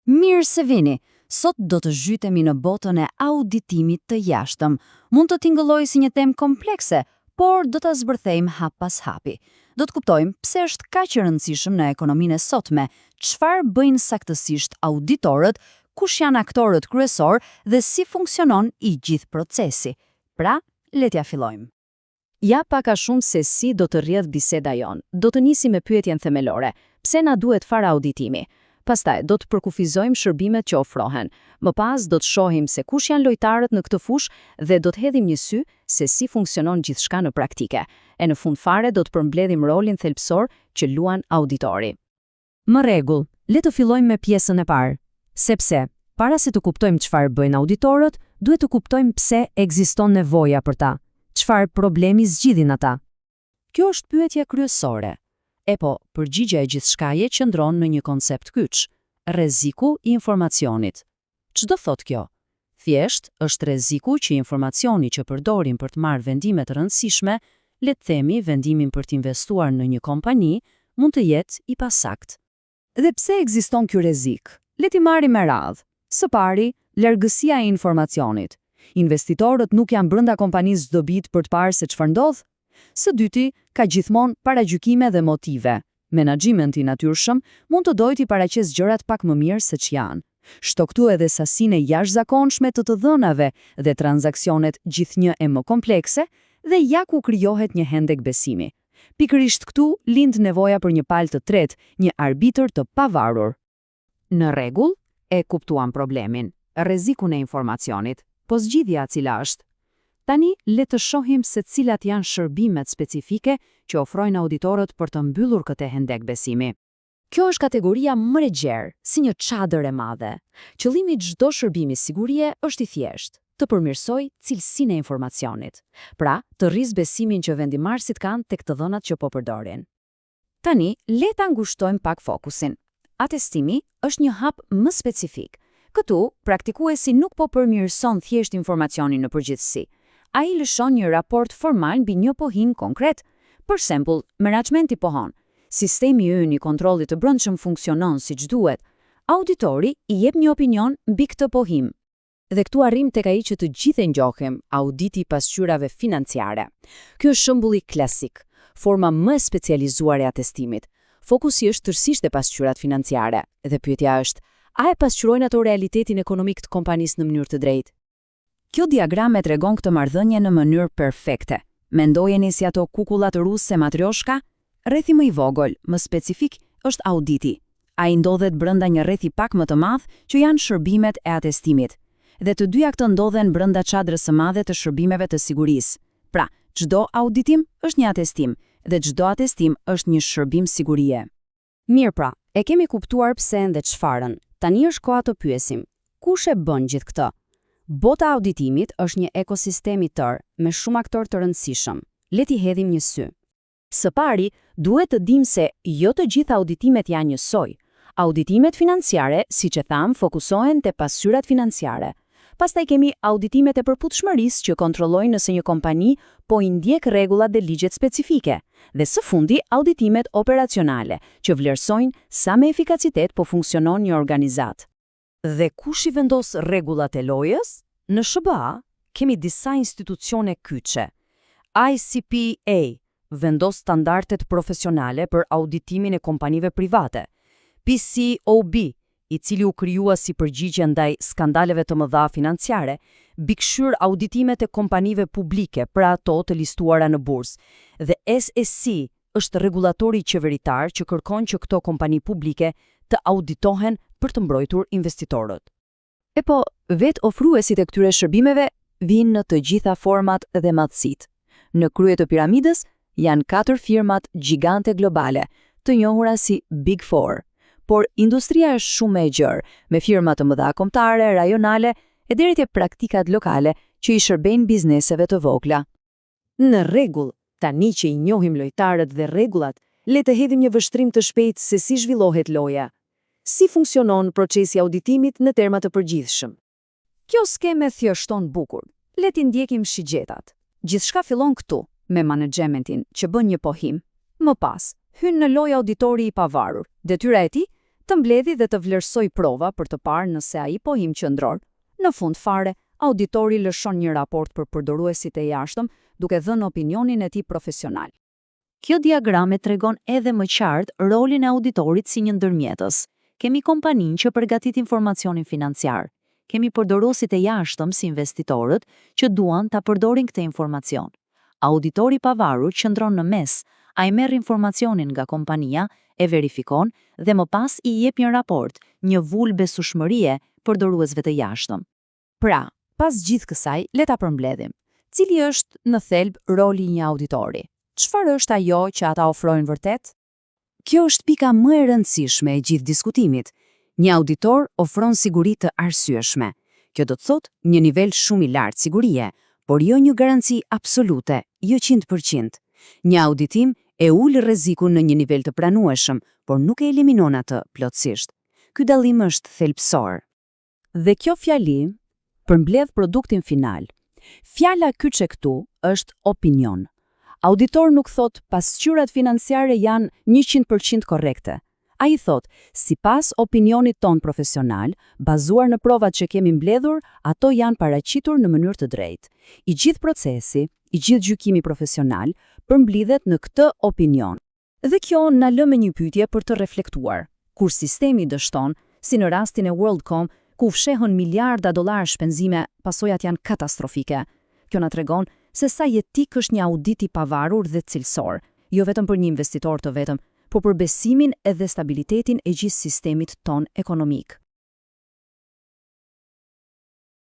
Mirë se vini! Sot do të zhytemi në botën e auditimit të jashtëm. Mund të tingëllojë si një temë komplekse, por do ta zbërthejmë hap pas hapi. Do të kuptojmë pse është kaq e rëndësishëm në ekonominë e sotme, çfarë bëjnë saktësisht auditorët, kush janë aktorët kryesor dhe si funksionon i gjithë procesi. Pra, le t'ja fillojmë. Ja pak a shumë se si do të rrjedh biseda jon. Do të nisim me pyetjen themelore. Pse na duhet fare auditimi? Pastaj do të përkufizojmë shërbimet që ofrohen. Më pas do të shohim se kush janë lojtarët në këtë fushë dhe do të hedhim një sy se si funksionon gjithçka në praktike. E në fund fare do të përmbledhim rolin thelbësor që luan auditori. Më rregull, le të fillojmë me pjesën e parë. Sepse, para se të kuptojmë çfarë bëjnë auditorët, duhet të kuptojmë pse ekziston nevoja për ta. Çfarë problemi zgjidhin ata? Kjo është pyetja kryesore. E po, përgjigja e gjithçkaje qëndron në një koncept kyç, rreziku i informacionit. Ç'do thotë kjo? Thjesht është rreziku që informacioni që përdorim për të marrë vendime të rëndësishme, le të themi vendimin për të investuar në një kompani, mund të jetë i pasakt. Dhe pse ekziston ky rrezik? Le t'i marrim me radhë. Së pari, largësia e informacionit. Investitorët nuk janë brenda kompanisë çdo ditë për të parë se çfarë ndodh. Së dyti, ka gjithmonë paragjykime dhe motive. Menaxhimenti i natyrshëm mund të dojë t'i paraqesë gjërat pak më mirë se ç'janë. Shtoktu edhe sasinë e jashtëzakonshme të dhënave dhe transaksionet gjithnjë e më komplekse dhe ja ku krijohet një hendek besimi. Pikërisht këtu lind nevoja për një palë të tretë, një arbitër të pavarur. Në rregull, e kuptuam problemin, rrezikun e informacionit, po zgjidhja cila është? Tani, le të shohim se cilat janë shërbimet specifike që ofrojnë auditorët për të mbyllur këtë hendek besimi. Kjo është kategoria më e gjerë, si një çadër e madhe. Qëllimi i çdo shërbimi sigurie është i thjeshtë, të përmirësojë cilësinë e informacionit. Pra, të rrisë besimin që vendimarrësit kanë tek të dhënat që po përdorin. Tani, le ta ngushtojmë pak fokusin. Atestimi është një hap më specifik. Këtu, praktikuesi nuk po përmirëson thjesht informacionin në përgjithësi. Ai lëshon një raport formal mbi një pohim konkret. Për shembull, menaxhmenti pohon, sistemi ynë i kontrollit të brendshëm funksionon siç duhet. Auditori i jep një opinion mbi këtë pohim. Dhe këtu arrim tek ai që të gjithë e njohim, auditi i pasqyrave financiare. Ky është shembulli klasik, forma më e specializuar e atestimit. Fokusi është tërësisht te pasqyrat financiare, dhe pyetja është, a e pasqyrojnë ato realitetin ekonomik të kompanisë në mënyrë të drejtë? Kjo diagram e tregon këtë marrëdhënie në mënyrë perfekte. Mendojeni si ato kukullat ruse matrioshka? Rrethi më i vogël, më specifik, është auditi. Ai ndodhet brenda një rrethi pak më të madh, që janë shërbimet e atestimit. Dhe të dyja këto ndodhen brenda çadrës së madhe të shërbimeve të sigurisë. Pra, çdo auditim është një atestim, dhe çdo atestim është një shërbim sigurie. Mirë pra, e kemi kuptuar pse dhe çfarën. Tani është koha të pyesim, kush e bën gjithë këtë? Bota e auditimit është një ekosistem i tërë, me shumë aktorë të rëndësishëm. Le t'i hedhim një sy. Së pari, duhet të dimë se jo të gjitha auditimet janë njësoj. Auditimet financiare, siç e tham, fokusohen te pasqyrat financiare. Pastaj kemi auditimet e përputhshmërisë që kontrollojnë nëse një kompani po i ndjek rregullat dhe ligjet specifike. Dhe së fundi, auditimet operacionale, që vlerësojnë sa me efikasitet po funksionon një organizat. Dhe kush i vendos rregullat e lojës? Në SBA kemi disa institucione kyçe. ICPA vendos standardet profesionale për auditimin e kompanive private. PCOB, i cili u krijua si përgjigje ndaj skandaleve të mëdha financiare, bikëqyr auditimet e kompanive publike për ato të listuara në bursë. Dhe SEC është rregullatori qeveritar që kërkon që këto kompani publike të auditohen për të mbrojtur investitorët. E po, vetë ofruesit e këtyre shërbimeve vinë në të gjitha format dhe madhësitë. Në krye të piramidës janë 4 firmat gjigante globale, të njohura si Big Four. Por industria është shumë e gjerë, me firma të mëdha kombëtare, rajonale e deri te praktikat lokale që i shërbejnë bizneseve të vogla. Në rregull, tani që i njohim lojtarët dhe rregullat, le të hedhim një vështrim të shpejtë se si zhvillohet loja. Si funksionon procesi auditimit në terma të përgjithshëm? Kjo skeme thjeshton bukur. Le t'i ndjekim shigjetat. Gjithçka fillon këtu, me menaxhementin që bën një pohim. Më pas, hyn në lojë auditori i pavarur. Detyra e tij të mbledhi dhe të vlerësoj prova për të parë nëse ai pohim qendror. Në fund fare, auditori lëshon një raport për përdoruesit e jashtëm, duke dhënë opinionin e tij profesional. Kjo diagrame tregon edhe më qartë rolin e auditorit si një ndërmjetës. Kemi kompaninë që përgatit informacionin financiar. Kemi përdoruesit e jashtëm si investitorët që duan ta përdorin këtë informacion. Auditori i pavarur qëndron në mes, ai merr informacionin nga kompania, e verifikon dhe më pas i jep një raport, një vulë besueshmërie përdoruesve të jashtëm. Pra, pas gjithë kësaj, le ta përmbledhim. Cili është në thelb roli i një auditori? Çfarë është ajo që ata ofrojnë vërtet? Kjo është pika më e rëndësishme e gjithë diskutimit. Një auditor ofron siguri të arsyeshme. Kjo do të thotë një nivel shumë i lartë sigurie, por jo një garanci absolute, jo 100%. Një auditim e ul rrezikun në një nivel të pranueshëm, por nuk e eliminon atë plotësisht. Ky dallim është thelbësor. Dhe kjo fjali përmbledh produktin final. Fjala kyçe këtu është opinion. Auditor nuk thot pasqyrat financiare janë 100% korrekte. Ai thot, sipas opinionit ton profesional, bazuar në provat që kemi mbledhur, ato janë paraqitur në mënyrë të drejtë. I gjithë procesi, i gjithë gjykimi profesional përmblidhet në këtë opinion. Dhe kjo na lë me një pyetje për të reflektuar. Kur sistemi dështon, si në rastin e WorldCom, ku fshehën miliarda dollar shpenzime, pasojat janë katastrofike. Kjo na tregon se sa jetik është një audit i pavarur dhe cilësor, jo vetëm për një investitor të vetëm, por për besimin edhe stabilitetin e gjithë sistemit ton ekonomik.